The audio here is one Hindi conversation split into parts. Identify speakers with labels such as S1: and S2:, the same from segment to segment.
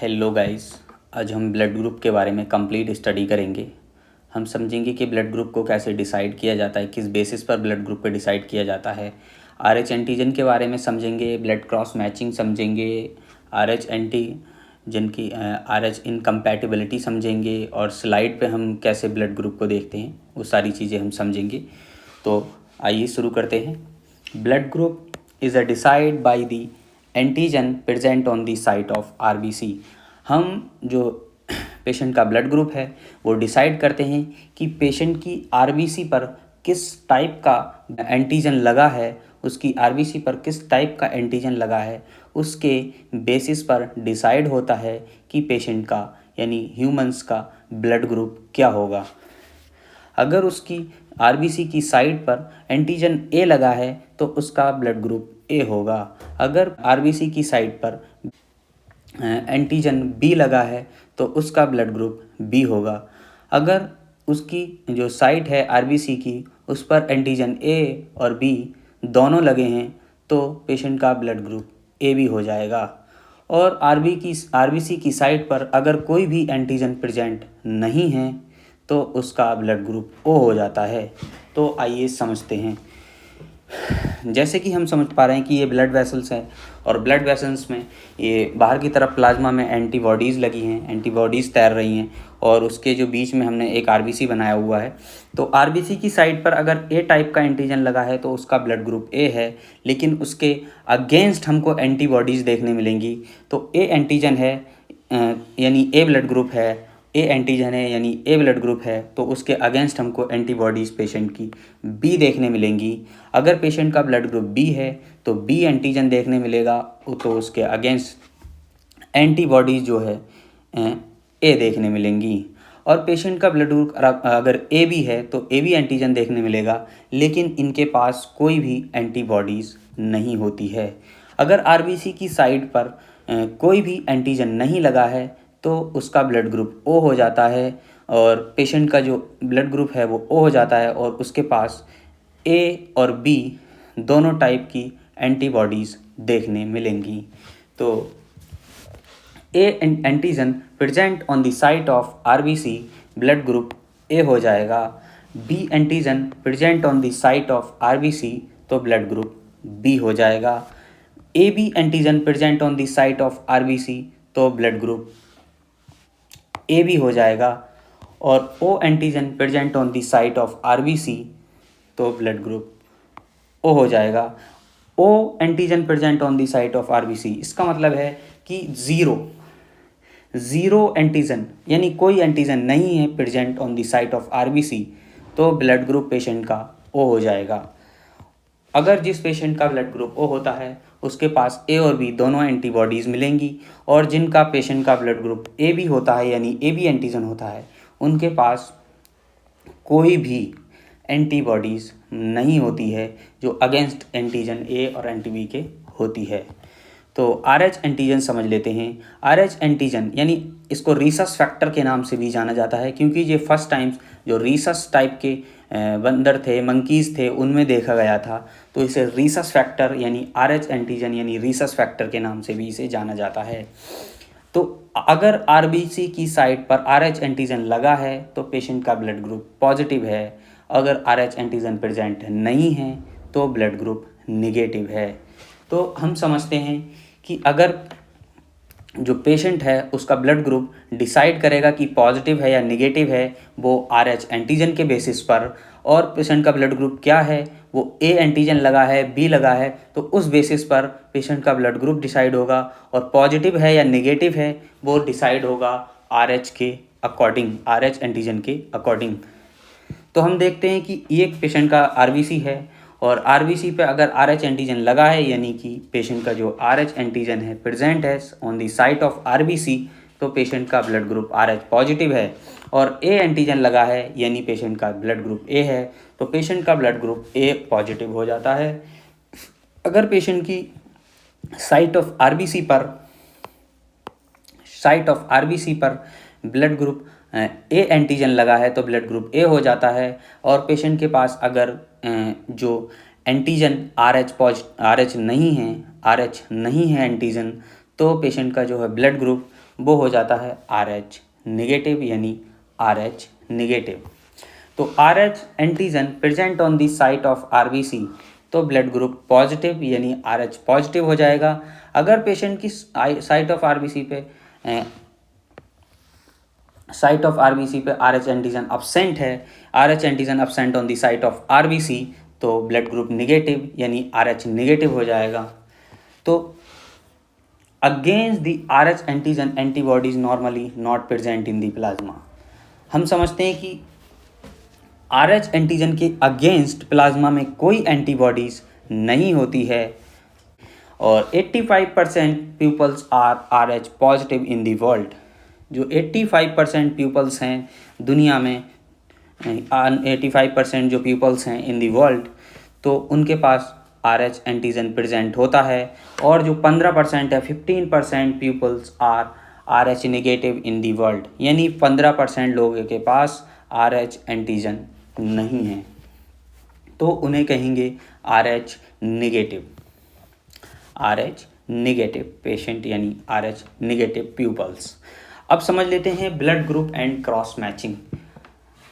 S1: Hello guys. आज हम ब्लड ग्रुप के बारे में कंप्लीट स्टडी करेंगे। हम समझेंगे कि ब्लड ग्रुप को कैसे डिसाइड किया जाता है, किस बेसिस पर ब्लड ग्रुप पे डिसाइड किया जाता है। आरएच एंटीजन के बारे में समझेंगे, ब्लड क्रॉस मैचिंग समझेंगे, आरएच एंटीजन की आरएच इनकम्पैटिबिलिटी समझेंगे, और स्लाइड पे हम कैसे ब्लड ग्रुप को देखते हैं वो सारी चीज़ें हम समझेंगे। तो आइए शुरू करते हैं। Blood group is a decide by the antigen present on the site of RBC. हम जो पेशेंट का ब्लड ग्रुप है वो डिसाइड करते हैं कि पेशेंट की आरबीसी पर किस टाइप का एंटीजन लगा है, उसकी आरबीसी पर किस टाइप का एंटीजन लगा है, उसके बेसिस पर डिसाइड होता है कि पेशेंट का यानी ह्यूमंस का ब्लड ग्रुप क्या होगा। अगर उसकी आरबीसी की साइट पर एंटीजन ए लगा है तो उसका ब्लड ग्रुप ए होगा। अगर आरबीसी की साइट पर एंटीजन बी लगा है तो उसका ब्लड ग्रुप बी होगा। अगर उसकी जो साइट है आरबीसी की उस पर एंटीजन ए और बी दोनों लगे हैं तो पेशेंट का ब्लड ग्रुप ए बी हो जाएगा। और आरबीसी की साइट पर अगर कोई भी एंटीजन प्रेजेंट नहीं है तो उसका ब्लड ग्रुप ओ हो जाता है। तो आइए समझते हैं। जैसे कि हम समझ पा रहे हैं कि ये ब्लड वेसल्स हैं और ब्लड वेसल्स में ये बाहर की तरफ प्लाज्मा में एंटीबॉडीज़ लगी हैं, एंटीबॉडीज़ तैर रही हैं, और उसके जो बीच में हमने एक आरबीसी बनाया हुआ है। तो आरबीसी की साइड पर अगर ए टाइप का एंटीजन लगा है तो उसका ब्लड ग्रुप ए है, लेकिन उसके अगेंस्ट हमको एंटीबॉडीज़ देखने मिलेंगी। तो ए एंटीजन है यानी ए ब्लड ग्रुप है, ए एंटीजन है यानी ए ब्लड ग्रुप है, तो उसके अगेंस्ट हमको एंटीबॉडीज़ पेशेंट की बी देखने मिलेंगी। अगर पेशेंट का ब्लड ग्रुप बी है तो बी एंटीजन देखने मिलेगा, तो उसके अगेंस्ट एंटीबॉडीज़ जो है ए देखने मिलेंगी। और पेशेंट का ब्लड ग्रुप अगर ए बी है तो ए बी एंटीजन देखने मिलेगा, लेकिन इनके पास कोई भी एंटीबॉडीज़ नहीं होती है। अगर आरबीसी की साइड पर कोई भी एंटीजन नहीं लगा है तो उसका ब्लड ग्रुप ओ हो जाता है, और पेशेंट का जो ब्लड ग्रुप है वो ओ हो जाता है, और उसके पास ए और बी दोनों टाइप की एंटीबॉडीज़ देखने मिलेंगी। तो A antigen present on the site of RBC blood group A हो जाएगा। B antigen present on the site of RBC तो ब्लड ग्रुप बी हो जाएगा। A B antigen present on the site of RBC तो ब्लड ग्रुप ए बी हो जाएगा। और O antigen present on the site of RBC तो ब्लड ग्रुप ओ हो जाएगा। O antigen present on the site of RBC इसका मतलब है कि ज़ीरो एंटीजन यानी कोई एंटीजन नहीं है present on the site of RBC तो ब्लड ग्रुप पेशेंट का ओ हो जाएगा। अगर जिस पेशेंट का ब्लड ग्रुप ओ होता है उसके पास ए और बी दोनों एंटीबॉडीज़ मिलेंगी, और जिनका पेशेंट का ब्लड ग्रुप ए बी होता है यानी ए बी एंटीजन होता है उनके पास कोई भी एंटीबॉडीज़ नहीं होती है जो अगेंस्ट एंटीजन ए और एंटी बी के होती है। तो आर एच एंटीजन समझ लेते हैं। आर एच एंटीजन यानी इसको रीसस फैक्टर के नाम से भी जाना जाता है, क्योंकि ये फर्स्ट टाइम्स जो रीसस टाइप के बंदर थे, मंकीज़ थे, उनमें देखा गया था। तो इसे रीसस फैक्टर यानी आर एच एंटीजन यानी रीसस फैक्टर के नाम से भी इसे जाना जाता है। तो अगर आरबीसी की साइट पर आर एच एंटीजन लगा है तो पेशेंट का ब्लड ग्रुप पॉजिटिव है। अगर आर एच एंटीजन प्रेजेंट नहीं है तो ब्लड ग्रुप निगेटिव है। तो हम समझते हैं कि अगर जो पेशेंट है उसका ब्लड ग्रुप डिसाइड करेगा कि पॉजिटिव है या निगेटिव है वो आर एच एंटीजन के बेसिस पर, और पेशेंट का ब्लड ग्रुप क्या है वो ए एंटीजन लगा है, बी लगा है, तो उस बेसिस पर पेशेंट का ब्लड ग्रुप डिसाइड होगा, और पॉजिटिव है या नेगेटिव है वो डिसाइड होगा आर एच के अकॉर्डिंग, आर एच एंटीजन के अकॉर्डिंग। तो हम देखते हैं कि एक पेशेंट का आरबीसी है और आरबीसी पे अगर आर एच एंटीजन लगा है यानी कि पेशेंट का जो आर एच एंटीजन है प्रेजेंट है on the site of RBC तो पेशेंट का blood group R H positive है। और ए एंटीजन लगा है यानी पेशेंट का ब्लड ग्रुप ए है तो पेशेंट का ब्लड ग्रुप ए पॉजिटिव हो जाता है। अगर पेशेंट की साइट ऑफ आरबीसी पर ब्लड ग्रुप ए एंटीजन लगा है तो ब्लड ग्रुप ए हो जाता है। और पेशेंट के पास अगर जो एंटीजन आर एच नहीं है एंटीजन, तो पेशेंट का जो है ब्लड ग्रुप वो हो जाता है RH नेगेटिव यानी RH नेगेटिव। तो RH antigen present on the site of RBC, तो ब्लड ग्रुप पॉजिटिव यानी RH पॉजिटिव हो जाएगा। अगर पेशेंट की साइट ऑफ RBC पे RH एंटीजन अब्सेंट है, RH antigen absent on the site of RBC, तो ब्लड ग्रुप नेगेटिव यानी RH नेगेटिव हो जाएगा। तो against the RH antigen antibodies normally not present in the plasma. हम समझते हैं कि RH एंटीजन के अगेंस्ट प्लाज्मा में कोई एंटीबॉडीज नहीं होती है और 85% peoples are RH positive in the world. जो 85% पीपल्स हैं दुनिया में, 85% जो पीपल्स हैं इन द वर्ल्ड, तो उनके पास RH एंटीजन प्रेजेंट होता है। और जो 15% है, 15% peoples are RH negative in the world, यानी 15% लोगों के पास RH एंटीजन नहीं है, तो उन्हें कहेंगे RH negative. RH negative patient यानी RH नेगेटिव पीपल्स। अब समझ लेते हैं blood group and cross matching.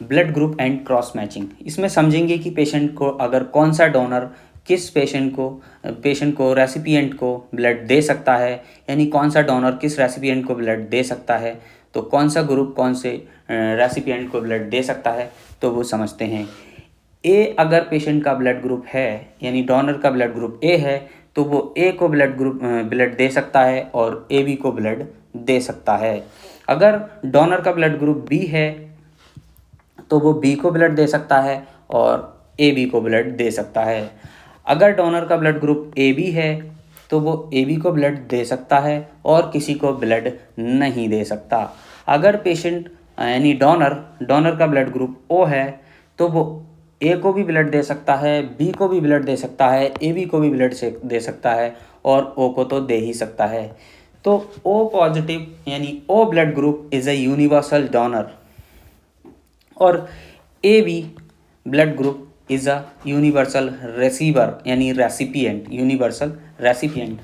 S1: Blood group and cross matching, इसमें समझेंगे कि पेशेंट को अगर कौन सा डोनर किस पेशेंट को रेसिपिएंट को ब्लड दे सकता है, यानी कौन सा डोनर किस रेसिपिएंट को ब्लड दे सकता है, तो कौन सा ग्रुप कौन से रेसिपिएंट को ब्लड दे सकता है, तो वो समझते हैं। ए अगर पेशेंट का ब्लड ग्रुप है यानी डोनर का ब्लड ग्रुप ए है, तो वो ए को ब्लड दे सकता है और ए बी को ब्लड दे सकता है। अगर डोनर का ब्लड ग्रुप बी है तो वो बी को ब्लड दे सकता है और ए बी को ब्लड दे सकता है। अगर डोनर का ब्लड ग्रुप ए बी है तो वो ए बी को ब्लड दे सकता है और किसी को ब्लड नहीं दे सकता। अगर पेशेंट यानी डोनर का ब्लड ग्रुप ओ है तो वो ए को भी ब्लड दे सकता है, बी को भी ब्लड दे सकता है, ए बी को भी ब्लड दे सकता है और ओ को तो दे ही सकता है। तो ओ पॉजिटिव यानी O blood group is a universal donor और A B blood group is a universal receiver यानी रेसिपिएंट, यूनिवर्सल रेसिपिएंट।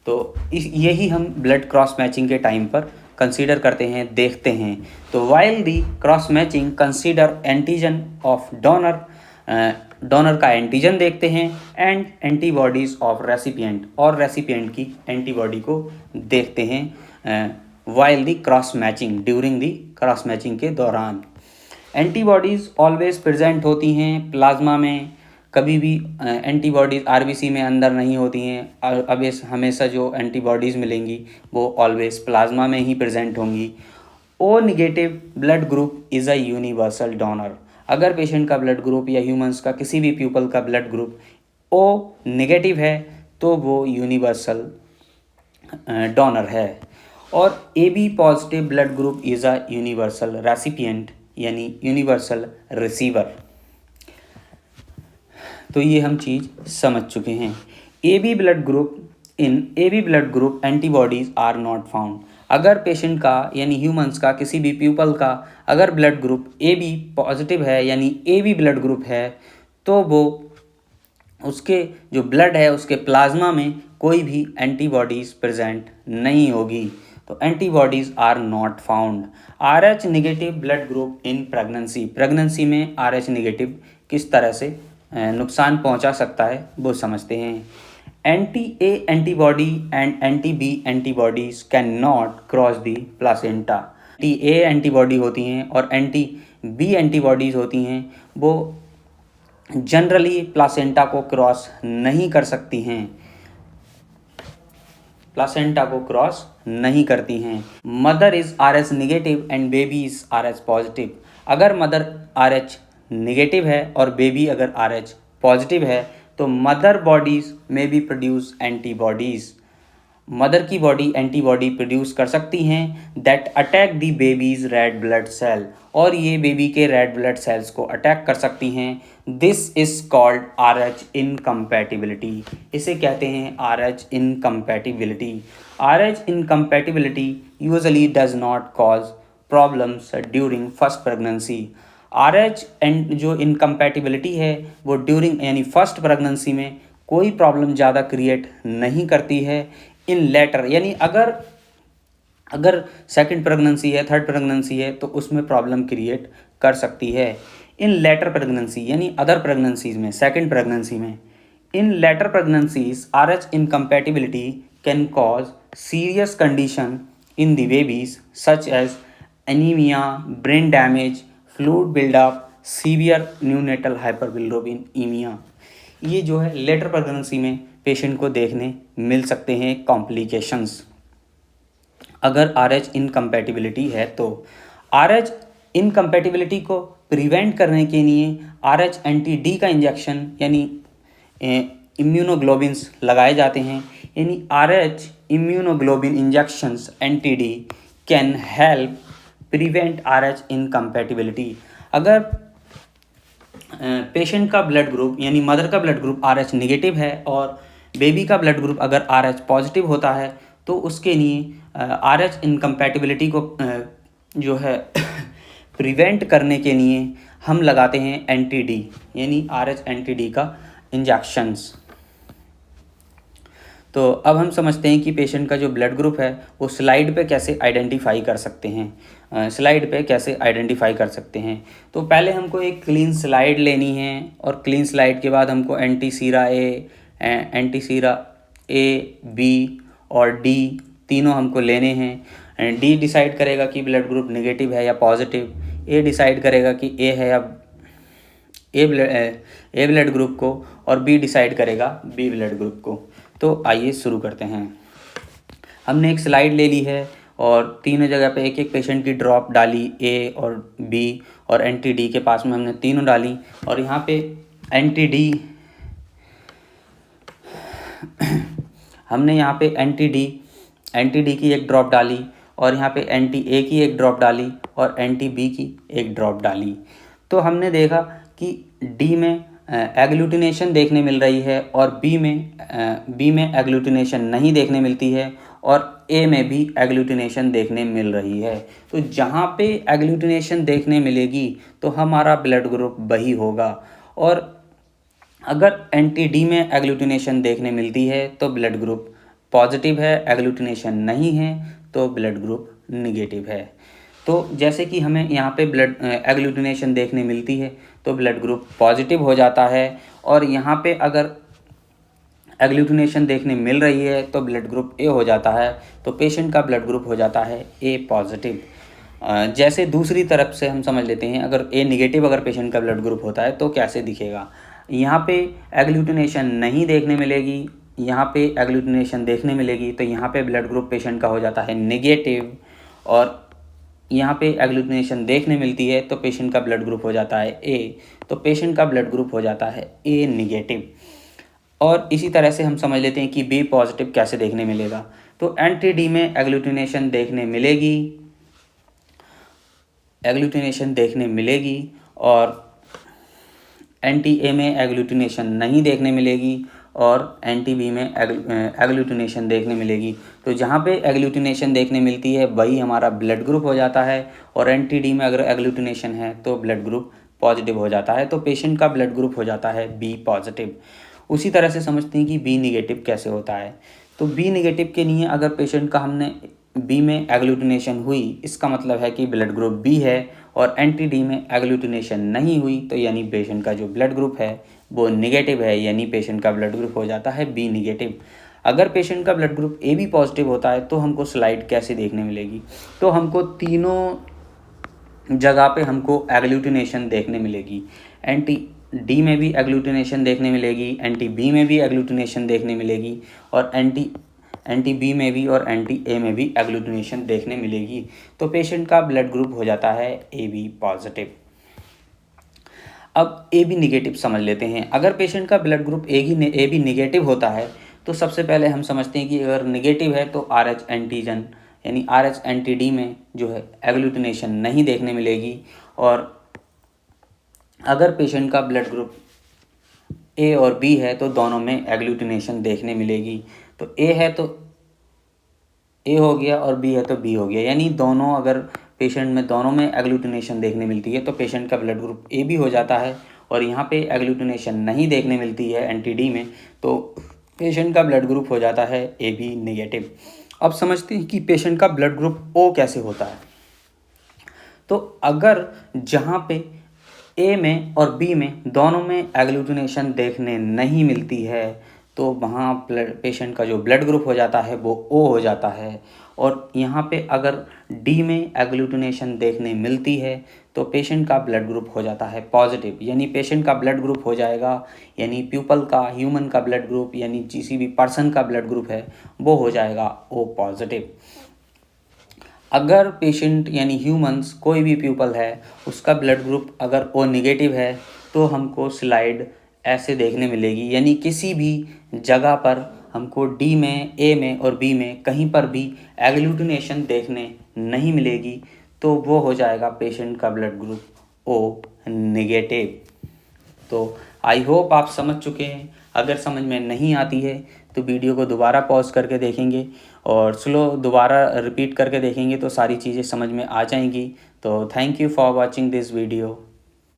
S1: तो यही हम ब्लड क्रॉस मैचिंग के टाइम पर कंसीडर करते हैं, देखते हैं। तो while the cross matching consider antigen of donor का एंटीजन देखते हैं एंड एंटीबॉडीज़ ऑफ रेसिपिएंट, और रेसिपिएंट की एंटीबॉडी को देखते हैं while the cross matching, during the cross matching के दौरान। एंटीबॉडीज़ ऑलवेज प्रेजेंट होती हैं प्लाज्मा में, कभी भी एंटीबॉडीज़ आरबीसी में अंदर नहीं होती हैं। अब इस हमेशा जो एंटीबॉडीज़ मिलेंगी वो ऑलवेज प्लाज्मा में ही प्रेजेंट होंगी। O negative blood group is a universal donor. अगर पेशेंट का ब्लड ग्रुप या ह्यूमंस का किसी भी पीपल का ब्लड ग्रुप ओ नेगेटिव है तो वो यूनिवर्सल डोनर है। और A B positive blood group is a universal recipient यानी यूनिवर्सल रिसीवर। तो ये हम चीज़ समझ चुके हैं। A B blood group antibodies are not found. अगर पेशेंट का यानी ह्यूमंस का किसी भी पीपल का अगर blood group A B positive है यानी ए बी ब्लड ग्रुप है, तो वो उसके जो ब्लड है उसके प्लाज्मा में कोई भी एंटीबॉडीज़ प्रेजेंट नहीं होगी, तो antibodies are not found. RH negative blood group in pregnancy में RH नेगेटिव किस तरह से नुकसान पहुंचा सकता है वो समझते हैं। Anti A antibody and anti B antibodies can not cross the placenta. Anti A antibody होती हैं और एंटी बी एंटीबॉडीज़ होती हैं, वो जनरली प्लासेंटा को क्रॉस नहीं कर सकती हैं, प्लासेंटा को क्रॉस नहीं करती हैं। Mother is RH negative and baby is RH positive. अगर मदर RH नेगेटिव है और बेबी अगर RH पॉजिटिव है तो mother bodies may be produce antibodies. Mother की बॉडी एंटीबॉडी प्रोड्यूस कर सकती हैं that attack the baby's red blood cell, और ये बेबी के रेड ब्लड सेल्स को अटैक कर सकती हैं। This is called RH incompatibility. इसे कहते हैं RH incompatibility. RH incompatibility usually does not cause problems during first pregnancy. RH and जो इनकम्पैटिबिलिटी है वो ड्यूरिंग यानी फर्स्ट प्रेगनेंसी में कोई प्रॉब्लम ज़्यादा क्रिएट नहीं करती है। इन लेटर यानी अगर अगर सेकंड प्रेगनेंसी है, थर्ड प्रेगनेंसी है, तो उसमें प्रॉब्लम क्रिएट कर सकती है। इन लेटर प्रेगनेंसी यानी अदर प्रेगनेंसीज में, सेकंड प्रेगनेंसी में, in later pregnancies RH incompatibility can cause serious condition in the babies such as anemia, brain damage, fluid buildup, severe neonatal hyperbilirubinemia। ये जो है लेटर प्रेगनेंसी में पेशेंट को देखने मिल सकते हैं कॉम्प्लिकेशंस अगर RH इनकम्पैटिबिलिटी है तो। RH इनकम्पैटिबिलिटी को प्रिवेंट करने के लिए RH एंटी-डी का इंजेक्शन यानी इम्यूनोग्लोबिन्स लगाए जाते हैं। यानी RH immunoglobulin injections anti-D can help prevent RH incompatibility. अगर पेशेंट का ब्लड ग्रुप यानी मदर का ब्लड ग्रुप RH निगेटिव है और बेबी का ब्लड ग्रुप अगर RH पॉजिटिव होता है तो उसके लिए RH इनकम्पैटिबिलिटी को जो है प्रिवेंट करने के लिए हम लगाते हैं एंटी-डी यानी RH एंटी-डी का इंजेक्शंस। तो अब हम समझते हैं कि पेशेंट का जो ब्लड ग्रुप है वो स्लाइड पे कैसे आइडेंटिफाई कर सकते हैं। स्लाइड पे कैसे आइडेंटिफाई कर सकते हैं, तो पहले हमको एक क्लीन स्लाइड लेनी है और क्लीन स्लाइड के बाद हमको एंटी-सीरा ए, बी और डी तीनों हमको लेने हैं। डी डिसाइड करेगा कि ब्लड ग्रुप नेगेटिव है या पॉजिटिव, ए डिसाइड करेगा कि ए है या ए ब्लड ग्रुप को, और बी डिसाइड करेगा बी ब्लड ग्रुप को। तो आइए शुरू करते हैं। हमने एक स्लाइड ले ली है और तीनों जगह पे एक एक पेशेंट की ड्रॉप डाली, ए और बी और एंटी-डी के पास में हमने तीनों डाली, और यहाँ पे एंटी-डी हमने यहाँ पे एंटी-डी की एक ड्रॉप डाली और यहाँ पे एंटी-ए की एक ड्रॉप डाली और एंटी-बी की एक ड्रॉप डाली। तो हमने देखा कि डी में एग्लूटिनेशन देखने मिल रही है और बी में एग्लूटिनेशन नहीं देखने मिलती है और ए में भी एग्लूटिनेशन देखने मिल रही है। तो जहाँ पे एग्लूटिनेशन देखने मिलेगी तो हमारा ब्लड ग्रुप वही होगा, और अगर एंटी-डी में एग्लूटिनेशन देखने मिलती है तो ब्लड ग्रुप पॉजिटिव है, एग्लूटिनेशन नहीं है तो ब्लड ग्रुप निगेटिव है। तो जैसे कि हमें यहाँ पे ब्लड एग्लूटिनेशन देखने मिलती है तो ब्लड ग्रुप पॉजिटिव हो जाता है, और यहाँ पे अगर एग्लूटिनेशन देखने मिल रही है तो ब्लड ग्रुप ए हो जाता है, तो पेशेंट का ब्लड ग्रुप हो जाता है ए पॉजिटिव। जैसे दूसरी तरफ से हम समझ लेते हैं, अगर ए निगेटिव अगर पेशेंट का ब्लड ग्रुप होता है तो कैसे दिखेगा। यहाँ पे एग्लूटिनेशन नहीं देखने मिलेगी, यहाँ पे एग्लूटिनेशन देखने मिलेगी, तो यहाँ पे ब्लड ग्रुप पेशेंट का हो जाता है नेगेटिव, और यहाँ पे एग्लूटिनेशन देखने मिलती है तो पेशेंट का ब्लड ग्रुप हो जाता है ए, तो पेशेंट का ब्लड ग्रुप हो जाता है ए निगेटिव। और इसी तरह से हम समझ लेते हैं कि बी पॉजिटिव कैसे देखने मिलेगा। तो एंटी-डी में एग्लूटिनेशन देखने मिलेगी और एंटी-ए में एग्लूटिनेशन नहीं देखने मिलेगी और एंटी-बी में एग्लूटिनेशन देखने मिलेगी। तो जहाँ पे एग्लूटिनेशन देखने मिलती है वही हमारा ब्लड ग्रुप हो जाता है, और एंटी-डी में अगर एग्लूटिनेशन है तो ब्लड ग्रुप पॉजिटिव हो जाता है, तो पेशेंट का ब्लड ग्रुप हो जाता है बी पॉजिटिव। उसी तरह से समझते हैं कि बी निगेटिव कैसे होता है। तो बी निगेटिव के लिए अगर पेशेंट का हमने बी में एग्लूटिनेशन हुई, इसका मतलब है कि ब्लड ग्रुप बी है, और एंटी-डी में एग्लूटिनेशन नहीं हुई तो यानी पेशेंट का जो ब्लड ग्रुप है वो निगेटिव है, यानी पेशेंट का ब्लड ग्रुप हो जाता है बी निगेटिव। अगर पेशेंट का blood group A B positive होता है तो हमको स्लाइड कैसे देखने मिलेगी, तो हमको तीनों जगह पे हमको एग्लूटिनेशन देखने मिलेगी। एंटी-डी में भी एग्लूटिनेशन देखने मिलेगी, एंटी-बी में भी एग्लूटिनेशन देखने मिलेगी, और एंटी-बी में भी और एंटी-ए में भी एग्लूटिनेशन देखने मिलेगी। तो पेशेंट का ब्लड ग्रुप हो जाता है ए बी पॉजिटिव। अब ए बी निगेटिव समझ लेते हैं। अगर पेशेंट का blood group A B negative होता है तो सबसे पहले हम समझते हैं कि अगर निगेटिव है तो RH एंटीजन यानी RH एंटी-डी में जो है एग्लूटिनेशन नहीं देखने मिलेगी, और अगर पेशेंट का ब्लड ग्रुप ए और बी है तो दोनों में एग्लूटिनेशन देखने मिलेगी। तो ए है तो ए हो गया और बी है तो बी हो गया, यानी दोनों अगर पेशेंट में दोनों में एग्लूटिनेशन देखने मिलती है तो पेशेंट का ब्लड ग्रुप ए बी हो जाता है, और यहाँ पे एग्लूटिनेशन नहीं देखने मिलती है एंटी-डी में तो पेशेंट का ब्लड ग्रुप हो जाता है ए बी निगेटिव। अब समझते हैं कि पेशेंट का ब्लड ग्रुप ओ कैसे होता है। तो अगर जहाँ पे ए में और बी में दोनों में एग्लूटिनेशन देखने नहीं मिलती है तो वहाँ पेशेंट का जो ब्लड ग्रुप हो जाता है वो ओ हो जाता है। और यहाँ पे अगर डी में एग्लूटिनेशन देखने मिलती है तो पेशेंट का ब्लड ग्रुप हो जाता है पॉजिटिव, यानी पेशेंट का ब्लड ग्रुप हो जाएगा, यानी पीपल का, ह्यूमन का ब्लड ग्रुप, यानी किसी भी पर्सन का ब्लड ग्रुप है वो हो जाएगा ओ पॉजिटिव। अगर पेशेंट यानी ह्यूमंस कोई भी पीपल है उसका ब्लड ग्रुप अगर ओ निगेटिव है तो हमको स्लाइड ऐसे देखने मिलेगी, यानी किसी भी जगह पर हमको डी में, ए में और बी में कहीं पर भी एग्लूटिनेशन देखने नहीं मिलेगी तो वो हो जाएगा पेशेंट का ब्लड ग्रुप ओ निगेटिव। तो आई होप आप समझ चुके हैं। अगर समझ में नहीं आती है तो वीडियो को दोबारा पॉज करके देखेंगे और स्लो दोबारा रिपीट करके देखेंगे तो सारी चीज़ें समझ में आ जाएंगी। तो thank you for watching this video.